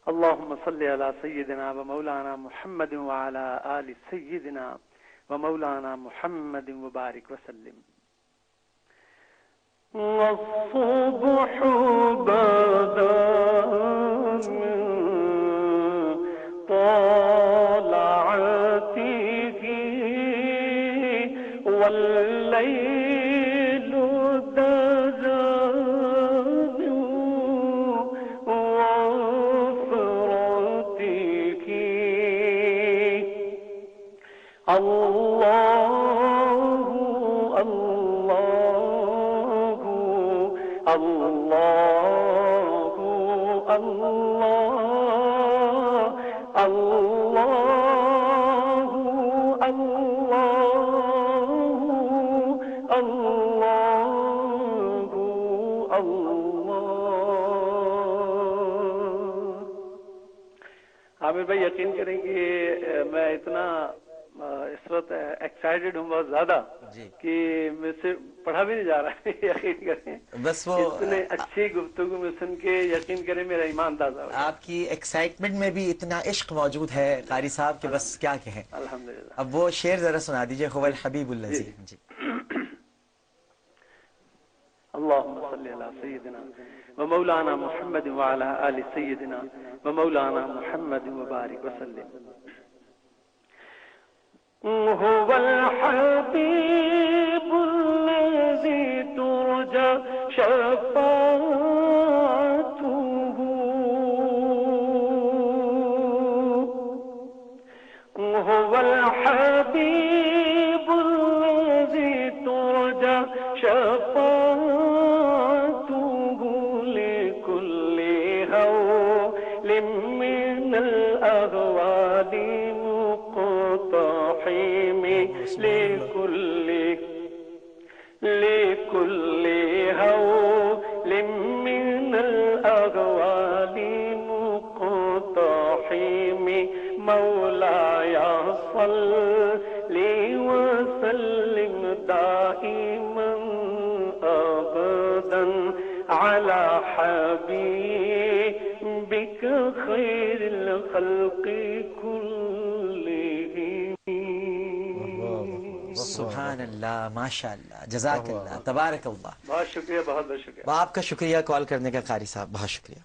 अल्लाहुम्मा सल्ली अला सय्यिदिना व मौलाना मुहम्मद व अला आलि सय्यिदिना व मौलाना मुहम्मद व बारिक व सल्लिम। والصبح بدا من طلعته والليل دجى من وفرته. الله الله الله الله الله الله الله الله। आमिर भाई यकीन करें कि मैं इतना इस वक्त एक्साइटेड हूँ बहुत ज्यादा कि मुझसे पढ़ा भी नहीं जा रहा है। यकीन करें बस वो इतने अच्छी गुफ्तगू में सुन के यकीन करें मेरा ईमान ताजा हो गया। आपकी एक्साइटमेंट में भी इतना इश्क मौजूद है कारी साहब के बस क्या कहें। अल्हम्दुलिल्लाह। अब वो शेर जरा सुना दीजिए, हुवल हबीबुल्लज़ी। जी अल्लाहुम्मा सल्ली अला सय्यिदिना व मौलाना मुहम्मद व अला आलि सय्यिदिना व मौलाना मुहम्मद व बारिक व सल्लिम। हुवल हबीबुल्लज़ी तुरजा शफ़ाअतुहु हुवल हबीबुल्लज़ी तुरजा शफ़ाअतुहु लिकुल्ली हौलिम मिनल अहवालि मुक़तहिमी लिकुल्ली हौलिम मिनल अहवालि मुक़तहिमी मौलाया सल्ली व सल्लिम दाइमन अबदन अला हबीबिक खैरिल खल्क़ि कुल्लिहिम। सुभान अल्लाह, माशाअल्लाह, जज़ाकल्लाह, तबारकल्लाह। बहुत शुक्रिया, बहुत बहुत शुक्रिया। आपका शुक्रिया कॉल करने का कारी साहब, बहुत शुक्रिया।